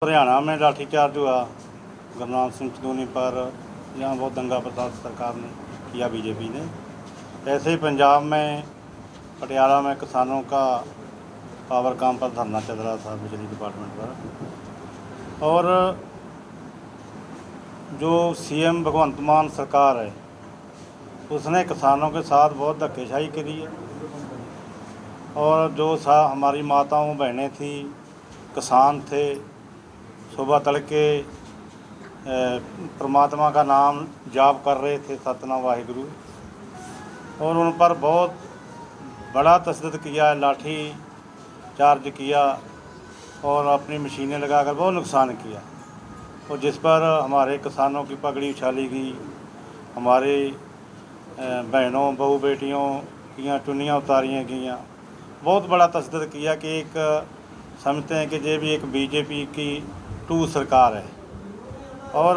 हरियाणा में लाठीचार्ज हुआ गुरनाम सिंह सदूनी पर, जहाँ बहुत दंगा फसाद सरकार ने किया बीजेपी ने। ऐसे ही पंजाब में पटियाला में किसानों का पावर काम पर धरना चल रहा था बिजली डिपार्टमेंट पर। और जो सीएम भगवंत मान सरकार है उसने किसानों के साथ बहुत धक्केशाही करी है। और जो हमारी माताओं बहनें थी, किसान थे, सुबह तड़के परमात्मा का नाम जाप कर रहे थे, सतनाम वाहिगुरु, और उन पर बहुत बड़ा तशद्दुद किया, लाठी चार्ज किया और अपनी मशीनें लगाकर बहुत नुकसान किया। और जिस पर हमारे किसानों की पगड़ी उछाली गई, हमारे बहनों बहू बेटियों की चुन्नियाँ उतारियाँ गई। बहुत बड़ा तशद्दुद किया कि एक समझते हैं कि ये भी एक बीजेपी की टू सरकार है। और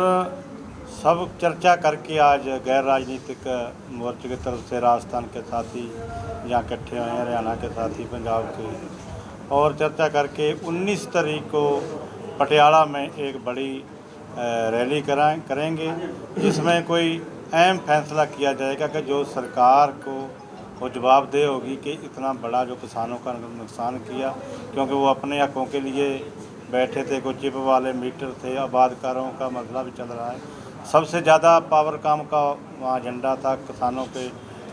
सब चर्चा करके आज गैर राजनीतिक मोर्चे की तरफ से राजस्थान के साथी यहाँ इकट्ठे हुए हैं, हरियाणा के साथी, पंजाब के, और चर्चा करके 19 तारीख को पटियाला में एक बड़ी रैली करेंगे, जिसमें कोई अहम फैसला किया जाएगा कि जो सरकार को वो जवाबदेह होगी कि इतना बड़ा जो किसानों का नुकसान किया, क्योंकि वो अपने हकों के लिए बैठे थे। कुछ चिप वाले मीटर थे, आबादकारों का मसला भी चल रहा है। सबसे ज़्यादा पावर काम का वहाँ एजेंडा था, किसानों के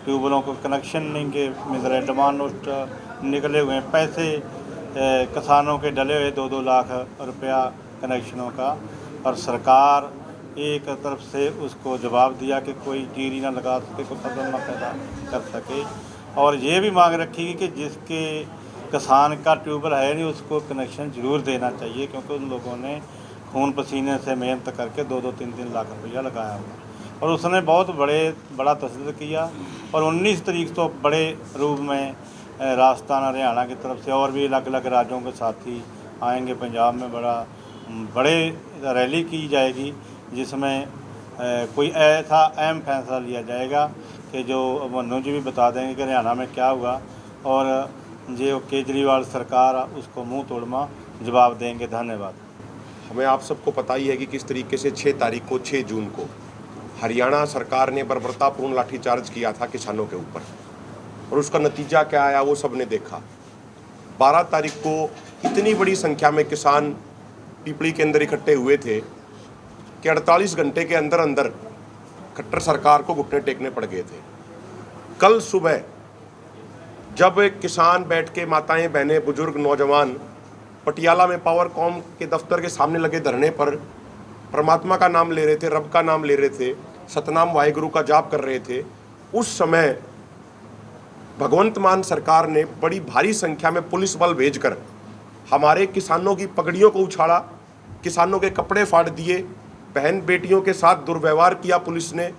ट्यूबवेलों को कनेक्शन नहीं के मिल रहे, डिमांड नोट निकले हुए हैं, पैसे किसानों के डले हुए 2-2 लाख रुपया कनेक्शनों का। और सरकार एक तरफ से उसको जवाब दिया कि कोई जीरी ना लगा सके, कोई फसल ना पैदा कर सके। और ये भी मांग रखी कि जिसके किसान का ट्यूबवेल है नहीं उसको कनेक्शन ज़रूर देना चाहिए, क्योंकि उन लोगों ने खून पसीने से मेहनत करके 2-2 3-3 लाख रुपया लगाया हुआ। और उसने बहुत बड़ा तशद्दुद किया। और 19 तारीख तो बड़े रूप में राजस्थान हरियाणा की तरफ से और भी अलग अलग राज्यों के साथी आएंगे। पंजाब में बड़े रैली की जाएगी, जिसमें कोई ऐसा अहम फैसला लिया जाएगा कि जो मनु जी भी बता देंगे कि हरियाणा में क्या हुआ, और जो केजरीवाल सरकार उसको मुंह तोड़मा जवाब देंगे। धन्यवाद। हमें आप सबको पता ही है कि किस तरीके से 6 जून को हरियाणा सरकार ने बर्बरतापूर्ण लाठीचार्ज किया था किसानों के ऊपर, और उसका नतीजा क्या आया वो सबने देखा। 12 तारीख को इतनी बड़ी संख्या में किसान पिपली के अंदर इकट्ठे हुए थे कि 48 घंटे के अंदर अंदर खट्टर सरकार को घुटने टेकने पड़ गए थे। कल सुबह जब एक किसान बैठ के, माताएं बहनें बुजुर्ग नौजवान पटियाला में पावरकॉम के दफ्तर के सामने लगे धरने पर परमात्मा का नाम ले रहे थे, रब का नाम ले रहे थे, सतनाम वाहिगुरु का जाप कर रहे थे, उस समय भगवंत मान सरकार ने बड़ी भारी संख्या में पुलिस बल भेजकर हमारे किसानों की पगड़ियों को उछाला, किसानों के कपड़े फाड़ दिए, बहन बेटियों के साथ दुर्व्यवहार किया पुलिस ने,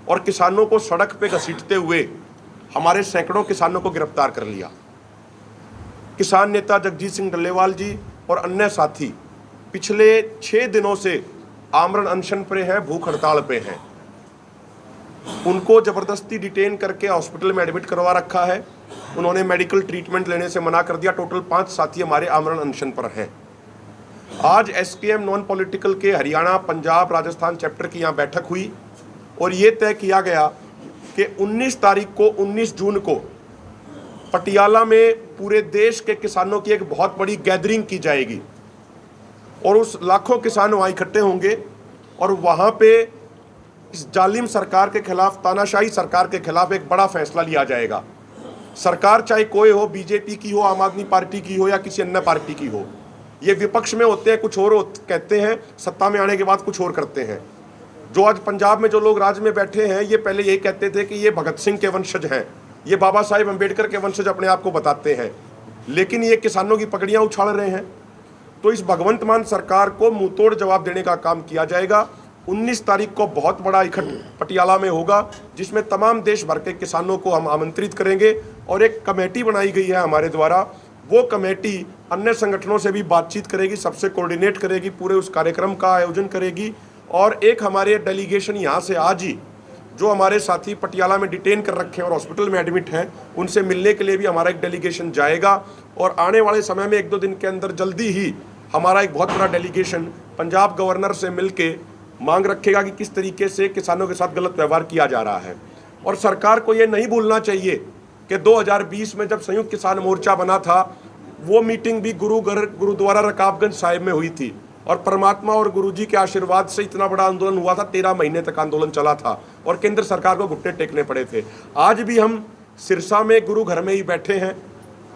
और किसानों को सड़क पे घसीटते हुए हमारे सैकड़ों किसानों को गिरफ्तार कर लिया। किसान नेता जगजीत सिंह डल्लेवाल जी और अन्य साथी पिछले 6 दिनों से आमरण अनशन पे हैं, भूख हड़ताल पे हैं। उनको जबरदस्ती डिटेन करके हॉस्पिटल में एडमिट करवा रखा है। उन्होंने मेडिकल ट्रीटमेंट लेने से मना कर दिया। टोटल 5 साथी हमारे आमरण अनशन पर हैं। आज एसकेएम नॉन पॉलिटिकल के हरियाणा, पंजाब, राजस्थान चैप्टर की यहाँ बैठक हुई और ये तय किया गया कि 19 तारीख को 19 जून को पटियाला में पूरे देश के किसानों की एक बहुत बड़ी गैदरिंग की जाएगी, और उस लाखों किसान वहाँ इकट्ठे होंगे, और वहाँ पे इस जालिम सरकार के खिलाफ, तानाशाही सरकार के खिलाफ एक बड़ा फैसला लिया जाएगा। सरकार चाहे कोई हो, बीजेपी की हो, आम आदमी पार्टी की हो या किसी अन्य पार्टी की हो, ये विपक्ष में होते हैं कुछ और कहते हैं, सत्ता में आने के बाद कुछ और करते हैं। जो आज पंजाब में जो लोग राज में बैठे हैं, ये पहले यही कहते थे कि ये भगत सिंह के वंशज हैं, ये बाबा साहेब अम्बेडकर के वंशज अपने आप को बताते हैं, लेकिन ये किसानों की पगड़ियां उछाल रहे हैं। तो इस भगवंत मान सरकार को मुंहतोड़ जवाब देने का काम किया जाएगा। 19 तारीख को बहुत बड़ा इकट्ठ पटियाला में होगा, जिसमें तमाम देश भर के किसानों को हम आमंत्रित करेंगे, और एक कमेटी बनाई गई है हमारे द्वारा। वो कमेटी अन्य संगठनों से भी बातचीत करेगी, सबसे कोऑर्डिनेट करेगी, पूरे उस कार्यक्रम का आयोजन करेगी। और एक हमारे डेलीगेशन यहाँ से आज ही जो हमारे साथी पटियाला में डिटेन कर रखे हैं और हॉस्पिटल में एडमिट हैं, उनसे मिलने के लिए भी हमारा एक डेलीगेशन जाएगा। और आने वाले समय में 1-2 दिन के अंदर जल्दी ही हमारा एक बहुत बड़ा डेलीगेशन पंजाब गवर्नर से मिलके मांग रखेगा कि किस तरीके से किसानों के साथ गलत व्यवहार किया जा रहा है। और सरकार को ये नहीं भूलना चाहिए कि 2020 में जब संयुक्त किसान मोर्चा बना था, वो मीटिंग भी गुरुद्वारा रकाबगंज साहिब में हुई थी और परमात्मा और गुरुजी के आशीर्वाद से इतना बड़ा आंदोलन हुआ था। 13 महीने तक आंदोलन चला था और केंद्र सरकार को घुटने टेकने पड़े थे। आज भी हम सिरसा में गुरु घर में ही बैठे हैं।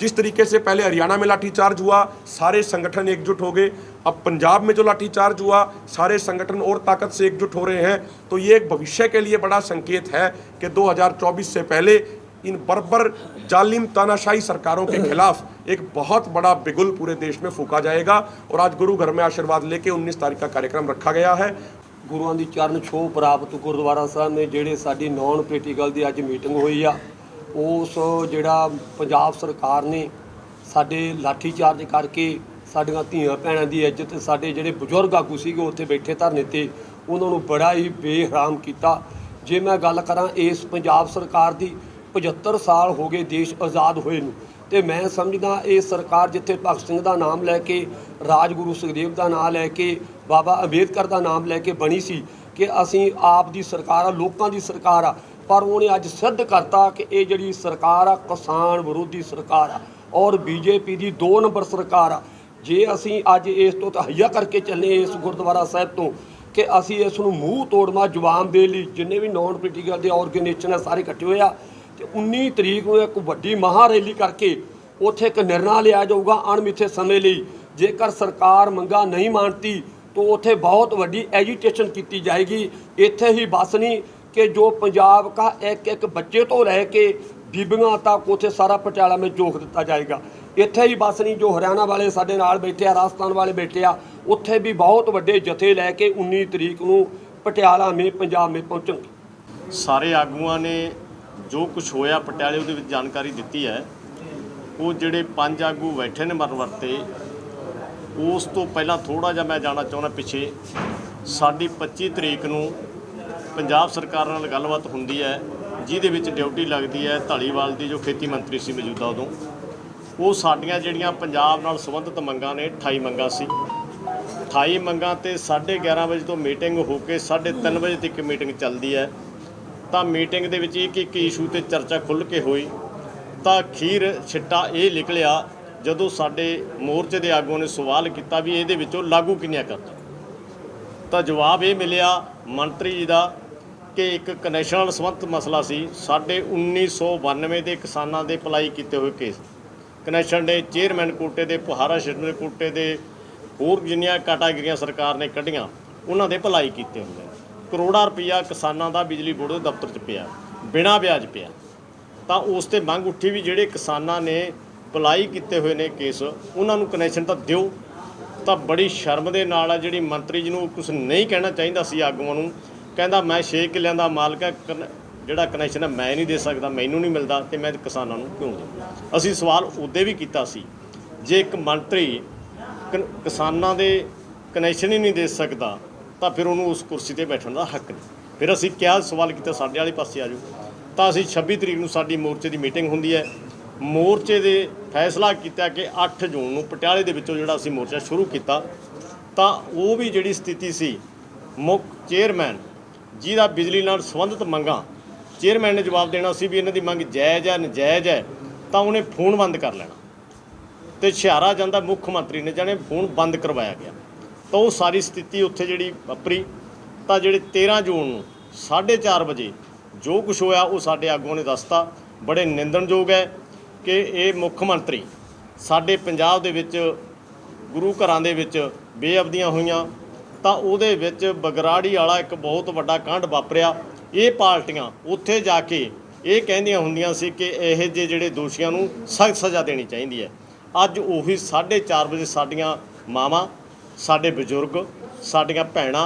जिस तरीके से पहले हरियाणा में लाठीचार्ज हुआ, सारे संगठन एकजुट हो गए। अब पंजाब में जो लाठीचार्ज हुआ, सारे संगठन और ताकत से एकजुट हो रहे हैं। तो ये एक भविष्य के लिए बड़ा संकेत है कि 2024 से पहले इन बर्बर जालिम तानाशाही सरकारों के खिलाफ एक बहुत बड़ा बिगुल पूरे देश में फूका जाएगा। और आज गुरु घर में आशीर्वाद लेके 19 तारीख का कार्यक्रम रखा गया है। गुरुआं दी चरण छोह प्राप्त गुरुद्वारा साहब में ਜਿਹੜੇ ਸਾਡੀ ਨੌਨ ਪੋਲੀਟੀਕਲ ਦੀ ਅੱਜ ਮੀਟਿੰਗ ਹੋਈ ਆ, ਉਸ ਜਿਹੜਾ ਪੰਜਾਬ ਸਰਕਾਰ ਨੇ ਸਾਡੇ ਲਾਠੀਚਾਰਜ ਕਰਕੇ ਸਾਡੀਆਂ ਧੀਆਂ ਭੈਣਾਂ ਦੀ ਇੱਜ਼ਤ, ਸਾਡੇ ਜਿਹੜੇ ਬਜ਼ੁਰਗ ਆਗੂ ਸੀਗੇ ਉੱਥੇ ਬੈਠੇ ਧਰਨੇ ਤੇ, ਉਹਨਾਂ ਨੂੰ ਬੜਾ ਹੀ ਬੇਹਰਾਮ ਕੀਤਾ। ਜੇ ਮੈਂ ਗੱਲ ਕਰਾਂ ਇਸ ਪੰਜਾਬ ਸਰਕਾਰ ਦੀ 75 ਸਾਲ ਹੋ ਗਏ ਦੇਸ਼ ਆਜ਼ਾਦ ਹੋਏ ਨੂੰ, ਤੇ ਮੈਂ ਸਮਝਦਾ ਇਹ ਸਰਕਾਰ ਜਿੱਥੇ ਭਗਤ ਸਿੰਘ ਦਾ ਨਾਮ ਲੈ ਕੇ, ਰਾਜਗੁਰੂ ਸੁਖਦੇਵ ਦਾ ਨਾਮ ਲੈ ਕੇ, ਬਾਬਾ ਅੰਬੇਦਕਰ ਦਾ ਨਾਮ ਲੈ ਕੇ ਬਣੀ ਸੀ ਕਿ ਅਸੀਂ ਆਪ ਦੀ ਸਰਕਾਰ ਆ, ਲੋਕਾਂ ਦੀ ਸਰਕਾਰ ਆ, ਪਰ ਉਹਨੇ ਅੱਜ ਸਿੱਧ ਕਰਤਾ ਕਿ ਇਹ ਜਿਹੜੀ ਸਰਕਾਰ ਆ ਕਿਸਾਨ ਵਿਰੋਧੀ ਸਰਕਾਰ ਆ ਔਰ ਬੀਜੇਪੀ ਦੀ 2 ਨੰਬਰ ਸਰਕਾਰ ਆ। ਜੇ ਅਸੀਂ ਅੱਜ ਇਸ ਤੋਂ ਤਹੱਈਆ ਕਰਕੇ ਚੱਲੇ ਇਸ ਗੁਰਦੁਆਰਾ ਸਾਹਿਬ ਤੋਂ ਕਿ ਅਸੀਂ ਇਸ ਨੂੰ ਮੂੰਹ ਤੋੜਵਾ ਜਵਾਬ ਦੇ ਲਈ ਜਿੰਨੇ ਵੀ ਨੌਨ ਪੋਲੀਟੀਕਲ ਦੇ ਆਰਗੇਨਾਈਜੇਸ਼ਨ ਆ ਸਾਰੇ ਇਕੱਠੇ ਹੋਏ ਆ, ਤੇ 19 ਤਰੀਕ ਨੂੰ ਇੱਕ ਵੱਡੀ ਮਹਾ ਰੈਲੀ ਕਰਕੇ ਉੱਥੇ ਇੱਕ ਨਿਰਣਾ ਲਿਆ ਜਾਊਗਾ ਅਣਮਿੱਥੇ ਸਮੇਂ ਲਈ। ਜੇਕਰ ਸਰਕਾਰ ਮੰਗਾਂ ਨਹੀਂ ਮੰਨਦੀ ਤਾਂ ਉੱਥੇ ਬਹੁਤ ਵੱਡੀ ਐਜੀਟੇਸ਼ਨ ਕੀਤੀ ਜਾਏਗੀ। ਇੱਥੇ ਹੀ ਬਸ ਨਹੀਂ कि जो पंजाब का एक एक बच्चे तो रह के बीबियां तक उत्थे सारा पटियाला में जोक दिता जाएगा। इत्थे ही बस नहीं, जो हरियाणा वाले साडे नाल बैठे आ, राजस्थान वाले बैठे आ, उत्थे भी बहुत वड्डे जथे लैके 19 तरीक नूं पटियाला में पंजाब में पहुँचणगे। सारे आगूआं ने जो कुछ होया पटियाले उहदे विच जानकारी दित्ती है। वो जिहड़े 5 आगू बैठे ने मरण वरते, उस तो पहलां थोड़ा जिहा मैं जाना चाहुंदा पिछे। साडी 25 तरीक नूं पंजाब सरकार नाल गलबात हुंदी है, जिहदे विच ड्यूटी लगदी है धालीवाल दी जो खेती मंत्री सी मौजूदा उदों। वो साडियां जिहड़ियां पंजाब नाल संबंधित मंगां ने 28 मंगां सी। 28 मंगां ते 11:30 बजे तो मीटिंग हो के 3:30 बजे तक मीटिंग चलदी है। तां मीटिंग दे विच एक इशू ते चर्चा खुल के होई। तां अखीर छिट्टा ये निकलिया जदों साडे मोर्चे दे आगूआं ने सवाल किया भी इहदे विचों लागू किन्नियां करदा। तां जवाब ये मिलिया मंत्री जी का कि एक कनैक्शन नाल संबंधित मसला सी। साडे 1992 के किसानां दे अप्लाई किए हुए केस कनैक्शन ने चेयरमैन कोटे के, पुहारा शरण कोटे के, होर जिन्नियां कैटागरियां सरकार ने कढ़ियां उन्हां दे अप्लाई किए हुए। करोड़ां रुपया किसानां दा बिजली बोर्ड दे दफ्तर च पिया, बिना ब्याज पिया। तां उस ते मंग उठी भी जिहड़े किसानां ने अप्लाई किए हुए ने केस, उन्हां नूं कनैक्शन तां दिओ। तां बड़ी शर्म दे नाल जिहड़ी मंत्री जी नूं कुछ नहीं कहना चाहिदा सी आगूआं नूं, कहंदा मैं 6 किल्लियां दा मालक है, जिहड़ा कनैक्शन है मैं नहीं दे सकदा, मैनूं नहीं मिलदा ते मैं किसानां नूं क्यों देवां। असीं सवाल उदे भी कीता सी, जे एक मंत्री किसानां दे कनैक्शन ही नहीं दे सकदा तां फिर उहनूं उस कुर्सी ते बैठण दा हक नहीं। फिर असीं क्या सवाल कीता साडे वाले पासे आ जाओ। तां असीं 26 तरीक नूं साडी मोर्चे दी मीटिंग हुंदी है। मोर्चे दे फैसला किया कि 8 जून नूं पटियाले दे विचों जिहड़ा असीं मोर्चा शुरू किया, तां वो भी जिहड़ी स्थिति सी, मुख चेयरमैन जिहदा बिजली नाल संबंधित मंगां, चेयरमैन ने जवाब देना सी भी इन्हां दी मंग जायज़ है नजायज़ है, तां उहने फोन बंद कर लेना ते इशारा जांदा मुख मंत्री ने जाने फोन बंद करवाया गया। तो वो सारी स्थिति उत्थे जिहड़ी वापरी। तां जिहड़े 13 जून नूं 4:30 बजे जो कुछ होया वो साडे आगूआं ने दसता। बड़े निंदणयोग है कि ये मुख मंत्री साडे पंजाब दे विच गुरु घरां दे विच बेअबदियां होईयां, तां उहदे विच बगराड़ी वाला एक बहुत वड्डा कांड वापरिया। ये पार्टियां उत्थे जाके ये कहंदियां हुंदियां सी कि इह जे जिहड़े दोषियां नूं सख्त सज़ा देनी चाहीदी है। अज उही 4:30 बजे साडियां मावां, साडे बजुर्ग, साडियां भैणां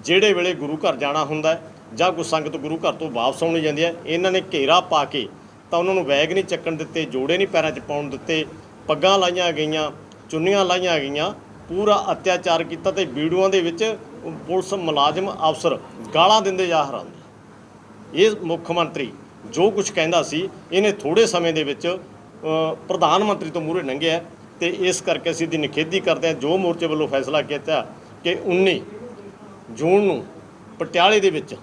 जिहड़े वेले गुरु घर जाना हुंदा है जां कोई संगत गुरु घर तो वापस आउणी जांदी है, इन्हां ने घेरा पा के तां उन्हां नूं बैग नहीं चक्कण दित्ते, जोड़े नहीं पैरां 'च पाउण दित्ते, पग्गां लाईआं गईआं, चुन्नियां लाईआं गईआं, पूरा अत्याचार किया। तो वीडियोआं दे विच पुलिस मुलाजम अफसर गालां दिंदे जा हरांदे। ये मुख मंत्री जो कुछ कहंदा सी, इहने थोड़े समय दे विच प्रधान मंत्री तो मूहरे लंघिआ। ਤੇ ਇਸ ਕਰਕੇ ਅਸੀਂ ਦੀ ਨਿਖੇਧੀ ਕਰਦੇ ਹਾਂ ਜੋ ਮੋਰਚੇ ਵੱਲੋਂ ਫੈਸਲਾ ਕੀਤਾ ਕਿ 19 ਜੂਨ ਨੂੰ ਪਟਿਆਲੇ ਦੇ ਵਿੱਚ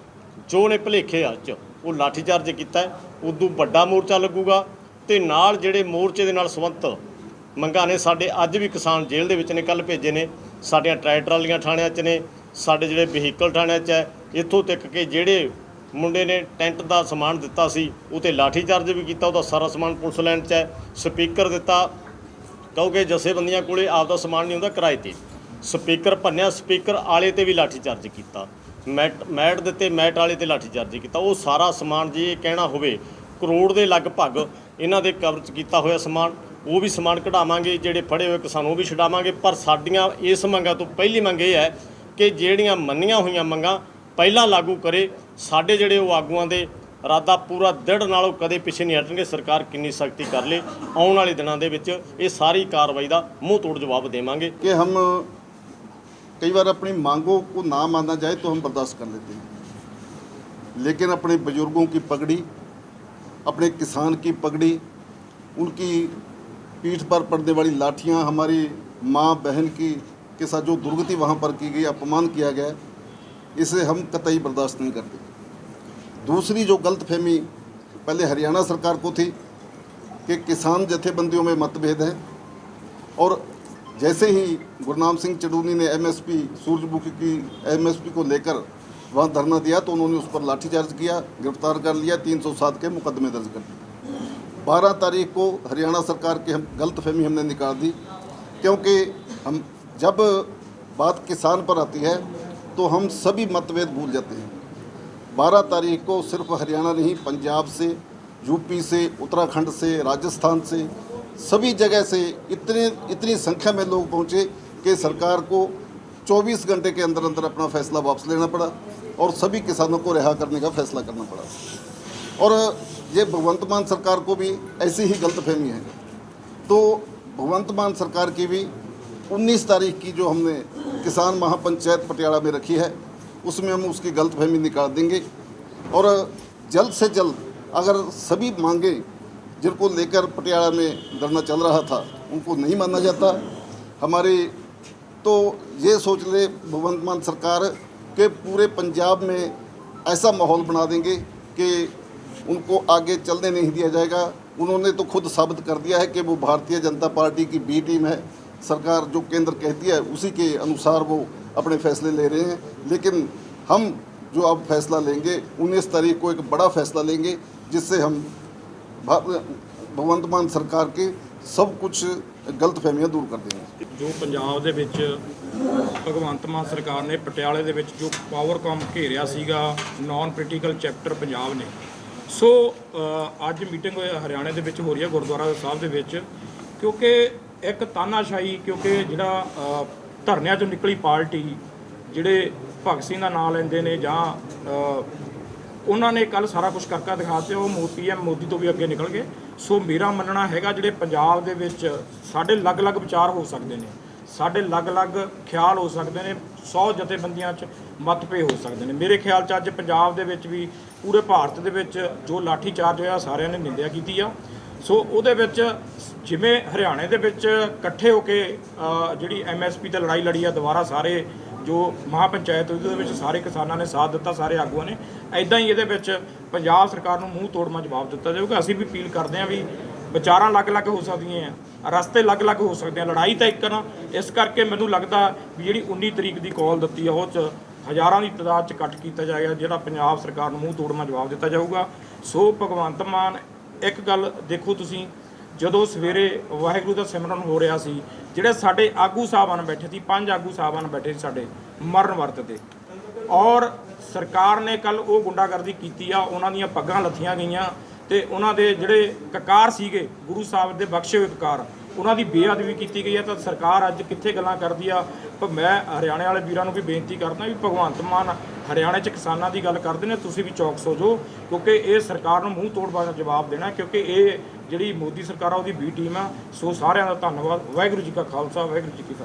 ਜੋ ਨੇ ਭੁਲੇਖੇ 'ਚ ਉਹ ਲਾਠੀਚਾਰਜ ਕੀਤਾ ਹੈ, ਉਦੋਂ ਵੱਡਾ ਮੋਰਚਾ ਲੱਗੂਗਾ। ਤੇ ਨਾਲ ਜਿਹੜੇ ਮੋਰਚੇ ਦੇ ਨਾਲ ਸੰਬੰਧਿਤ ਮੰਗਾਂ ਨੇ ਸਾਡੇ ਅੱਜ ਵੀ ਕਿਸਾਨ ਜੇਲ੍ਹ ਦੇ ਵਿੱਚ ਨੇ, ਕੱਲ੍ਹ ਭੇਜੇ ਨੇ, ਸਾਡੀਆਂ ਟਰੈਕਟਰ ਵਾਲੀਆਂ ਥਾਣਿਆਂ 'ਚ ਨੇ, ਸਾਡੇ ਜਿਹੜੇ ਵਹੀਕਲ ਥਾਣਿਆਂ 'ਚ ਹੈ, ਇੱਥੋਂ ਤੱਕ ਕਿ ਜਿਹੜੇ ਮੁੰਡੇ ਨੇ ਟੈਂਟ ਦਾ ਸਮਾਨ ਦਿੱਤਾ ਸੀ ਉਹ 'ਤੇ ਲਾਠੀਚਾਰਜ ਵੀ ਕੀਤਾ, ਉਹਦਾ ਸਾਰਾ ਸਮਾਨ ਪੁਲਿਸ ਲਾਈਨ 'ਚ ਹੈ। ਸਪੀਕਰ ਦਿੱਤਾ ਕਿਉਂਕਿ ਜਥੇਬੰਦੀਆਂ ਕੋਲੇ ਆਪਦਾ ਸਮਾਨ ਨਹੀਂ ਹੁੰਦਾ, ਕਿਰਾਏ 'ਤੇ ਸਪੀਕਰ ਭੰਨਿਆ, ਸਪੀਕਰ ਆਲੇ 'ਤੇ ਵੀ ਲਾਠੀਚਾਰਜ ਕੀਤਾ, ਮੈਟ ਦਿੱਤੇ, ਮੈਟ ਵਾਲੇ 'ਤੇ ਲਾਠੀਚਾਰਜ ਕੀਤਾ। ਉਹ ਸਾਰਾ ਸਮਾਨ ਜੇ ਇਹ ਕਹਿਣਾ ਹੋਵੇ ਕਰੋੜ ਦੇ ਲਗਭਗ ਇਹਨਾਂ ਦੇ ਕਬਜ਼ੇ ਕੀਤਾ ਹੋਇਆ ਸਮਾਨ, ਉਹ ਵੀ ਸਮਾਨ ਕਢਾਵਾਂਗੇ, ਜਿਹੜੇ ਫੜੇ ਹੋਏ ਕਿਸਾਨ ਉਹ ਵੀ ਛਡਾਵਾਂਗੇ। ਪਰ ਸਾਡੀਆਂ ਇਸ ਮੰਗਾਂ ਤੋਂ ਪਹਿਲੀ ਮੰਗ ਇਹ ਹੈ ਕਿ ਜਿਹੜੀਆਂ ਮੰਨੀਆਂ ਹੋਈਆਂ ਮੰਗਾਂ ਪਹਿਲਾਂ ਲਾਗੂ ਕਰੇ। ਸਾਡੇ ਜਿਹੜੇ ਉਹ ਆਗੂਆਂ ਦੇ ਇਰਾਦਾ ਪੂਰਾ ਦ੍ਰਿੜ ਨਾਲੋਂ ਕਦੇ ਪਿੱਛੇ नहीं हटणगे। सरकार कितनी सख्ती कर ले, आने वाले दिनों के विच ये सारी कार्रवाई का मुँह तोड़ जवाब देवांगे। कि हम कई बार अपनी मांगों को ना माना जाए तो हम बर्दाश्त कर लेते हैं, लेकिन अपने बुजुर्गों की पगड़ी, अपने किसान की पगड़ी, उनकी पीठ पर पड़ने वाली लाठियां, हमारी माँ बहन की के साथ जो दुर्गति वहाँ पर की गई, अपमान किया गया, इसे हम कतई बर्दाश्त नहीं करते। दूसरी जो गलतफहमी पहले हरियाणा सरकार को थी कि किसान जथेबंदियों में मतभेद है, और जैसे ही गुरनाम सिंह चडूनी ने MSP सूरजमुखी की MSP को लेकर वहाँ धरना दिया तो उन्होंने उस पर लाठीचार्ज किया, गिरफ्तार कर लिया, 307 के मुकदमे दर्ज कर दिए। 12 तारीख को हरियाणा सरकार की हम गलतफहमी हमने निकाल दी, क्योंकि हम जब बात किसान पर आती है तो हम सभी मतभेद भूल जाते हैं। 12 तारीख को सिर्फ हरियाणा नहीं, पंजाब से, यूपी से, उत्तराखंड से, राजस्थान से, सभी जगह से इतनी संख्या में लोग पहुँचे कि सरकार को 24 घंटे के अंदर अंदर अपना फैसला वापस लेना पड़ा और सभी किसानों को रिहा करने का फैसला करना पड़ा। और ये भगवंत मान सरकार को भी ऐसी ही गलतफहमी है, तो भगवंत मान सरकार की भी 19 तारीख की जो हमने किसान महापंचायत पटियाला में रखी है, उसमें हम उसकी गलतफहमी निकाल देंगे। और जल्द से जल्द अगर सभी मांगे जिनको लेकर पटियाला में धरना चल रहा था उनको नहीं माना जाता, हमारे तो ये सोच ले भगवंत मान सरकार के पूरे पंजाब में ऐसा माहौल बना देंगे कि उनको आगे चलने नहीं दिया जाएगा। उन्होंने तो खुद साबित कर दिया है कि वो भारतीय जनता पार्टी की बी टीम है, सरकार जो केंद्र कहती है उसी के अनुसार वो अपने फैसले ले रहे हैं। लेकिन हम जो अब फैसला लेंगे 19 तारीख को एक बड़ा फैसला लेंगे, जिससे हम भगवंत मान सरकार के सब कुछ गलतफहमियां दूर कर देंगे। जो पंजाब ਦੇ ਵਿੱਚ ਭਗਵੰਤ ਮਾਨ ਸਰਕਾਰ ਨੇ ਪਟਿਆਲੇ ਦੇ ਵਿੱਚ ਜੋ ਪਾਵਰਕਾਮ ਘੇਰਿਆ ਸੀਗਾ ਨਾਨ ਪੋਲੀਟੀਕਲ ਚੈਪਟਰ ਪੰਜਾਬ ਨੇ, ਸੋ ਅੱਜ ਮੀਟਿੰਗ ਹਰਿਆਣੇ ਦੇ ਵਿੱਚ ਹੋ ਰਹੀ ਹੈ ਗੁਰਦੁਆਰਾ ਸਾਹਿਬ ਦੇ ਵਿੱਚ, ਕਿਉਂਕਿ ਇੱਕ ਤਾਨਾਸ਼ਾਹੀ, ਕਿਉਂਕਿ ਜਿਹੜਾ ਧਰਨਿਆਂ 'ਚੋਂ ਨਿਕਲੀ ਪਾਰਟੀ ਜਿਹੜੇ ਭਗਤ ਸਿੰਘ ਦਾ ਨਾਂ ਲੈਂਦੇ ਨੇ ਜਾਂ ਉਹਨਾਂ ਨੇ ਕੱਲ ਸਾਰਾ ਕੁਝ ਕਰਕੇ ਦਿਖਾਤੇ, ਉਹ PM ਮੋਦੀ ਤੋਂ ਵੀ ਅੱਗੇ ਨਿਕਲ ਗਏ। ਸੋ ਮੇਰਾ ਮੰਨਣਾ ਹੈਗਾ ਜਿਹੜੇ ਪੰਜਾਬ ਦੇ ਵਿੱਚ ਸਾਡੇ ਅਲੱਗ-ਅਲੱਗ ਵਿਚਾਰ ਹੋ ਸਕਦੇ ਨੇ, ਸਾਡੇ ਅਲੱਗ-ਅਲੱਗ ਖਿਆਲ ਹੋ ਸਕਦੇ ਨੇ, 100 ਜਥੇਬੰਦੀਆਂ 'ਚ ਮਤਭੇਦ ਹੋ ਸਕਦੇ ਨੇ। ਮੇਰੇ ਖਿਆਲ 'ਚ ਅੱਜ ਪੰਜਾਬ ਦੇ ਵਿੱਚ ਵੀ ਪੂਰੇ ਭਾਰਤ ਦੇ ਵਿੱਚ ਜੋ ਲਾਠੀ ਚਾਰਜ ਹੋਇਆ ਸਾਰਿਆਂ ਨੇ ਨਿੰਦਿਆ ਕੀਤੀ ਆ। ਸੋ ਉਹਦੇ ਵਿੱਚ ਜਿਵੇਂ ਹਰਿਆਣੇ ਦੇ ਵਿੱਚ ਇਕੱਠੇ ਹੋ ਕੇ ਜਿਹੜੀ MSP ਤੇ ਲੜਾਈ ਲੜੀ ਆ, ਦੁਬਾਰਾ ਸਾਰੇ ਜੋ ਮਹਾਪੰਚਾਇਤ ਉਹਦੇ ਵਿੱਚ ਸਾਰੇ ਕਿਸਾਨਾਂ ਨੇ ਸਾਥ ਦਿੱਤਾ, ਸਾਰੇ ਆਗੂਆਂ ਨੇ, ਐਦਾਂ ਹੀ ਇਹਦੇ ਵਿੱਚ ਪੰਜਾਬ ਸਰਕਾਰ ਨੂੰ ਮੂੰਹ ਤੋੜਮਾ ਜਵਾਬ ਦਿੱਤਾ ਜਾਊਗਾ। ਅਸੀਂ ਵੀ ਅਪੀਲ ਕਰਦੇ ਹਾਂ ਵੀ ਵਿਚਾਰਾਂ ਅਲੱਗ-ਅਲੱਗ ਹੋ ਸਕਦੀਆਂ ਆ, ਰਸਤੇ ਅਲੱਗ-ਅਲੱਗ ਹੋ ਸਕਦੇ ਆ, ਲੜਾਈ ਤਾਂ ਇੱਕ ਨਾ। ਇਸ ਕਰਕੇ ਮੈਨੂੰ ਲੱਗਦਾ ਵੀ ਜਿਹੜੀ 19 ਤਰੀਕ ਦੀ ਕਾਲ ਦਿੱਤੀ ਆ ਉਹ 'ਚ ਹਜ਼ਾਰਾਂ ਦੀ ਤਾਦਾਦ 'ਚ ਇਕੱਠ ਕੀਤਾ ਜਾਏਗਾ, ਜਿਹੜਾ ਪੰਜਾਬ ਸਰਕਾਰ ਨੂੰ ਮੂੰਹ ਤੋੜਮਾ ਜਵਾਬ ਦਿੱਤਾ ਜਾਊਗਾ। ਸੋ ਭਗਵੰਤ ਮਾਨ ਇੱਕ ਗੱਲ ਦੇਖੋ ਤੁਸੀਂ, ਜਦੋਂ ਸਵੇਰੇ ਵਾਹਿਗੁਰੂ ਦਾ ਸਿਮਰਨ ਹੋ ਰਿਹਾ ਸੀ, ਜਿਹੜੇ ਸਾਡੇ ਆਗੂ ਸਾਹਿਬਾਨ ਬੈਠੇ ਸੀ, 5 ਆਗੂ ਸਾਹਿਬਾਨ ਬੈਠੇ ਸੀ ਸਾਡੇ ਮਰਨ ਵਰਤ 'ਤੇ, ਔਰ ਸਰਕਾਰ ਨੇ ਕੱਲ ਉਹ ਗੁੰਡਾਗਰਦੀ ਕੀਤੀ ਆ, ਉਹਨਾਂ ਦੀਆਂ ਪੱਗਾਂ ਲੱਥੀਆਂ ਗਈਆਂ ਤੇ ਉਹਨਾਂ ਦੇ ਜਿਹੜੇ ਕਕਾਰ ਸੀਗੇ ਗੁਰੂ ਸਾਹਿਬ ਦੇ ਬਖਸ਼ੇ ਹੋਏ ਕਕਾਰ, ਉਹਨਾਂ ਦੀ ਬੇਅਦਬੀ ਕੀਤੀ ਗਈ ਹੈ। ਤਾਂ ਸਰਕਾਰ ਅੱਜ ਕਿੱਥੇ ਗੱਲਾਂ ਕਰਦੀ ਆ। ਪਰ ਮੈਂ ਹਰਿਆਣੇ ਵਾਲੇ ਵੀਰਾਂ ਨੂੰ ਵੀ ਬੇਨਤੀ ਕਰਦਾ ਵੀ ਭਗਵੰਤ ਮਾਨ ਹਰਿਆਣੇ 'ਚ ਕਿਸਾਨਾਂ ਦੀ ਗੱਲ ਕਰਦੇ ਨੇ, ਤੁਸੀਂ ਵੀ ਚੌਕਸ ਹੋ ਜਾਓ, ਕਿਉਂਕਿ ਇਹ ਸਰਕਾਰ ਨੂੰ ਮੂੰਹ ਤੋੜ ਜਵਾਬ ਦੇਣਾ, ਕਿਉਂਕਿ ਇਹ ਜਿਹੜੀ ਮੋਦੀ ਸਰਕਾਰ ਆ ਉਹਦੀ B ਟੀਮ ਆ। ਸੋ ਸਾਰਿਆਂ ਦਾ ਧੰਨਵਾਦ। ਵਾਹਿਗੁਰੂ ਜੀ ਕਾ ਖਾਲਸਾ, ਵਾਹਿਗੁਰੂ ਜੀ ਕੀ ਫਤਿਹ।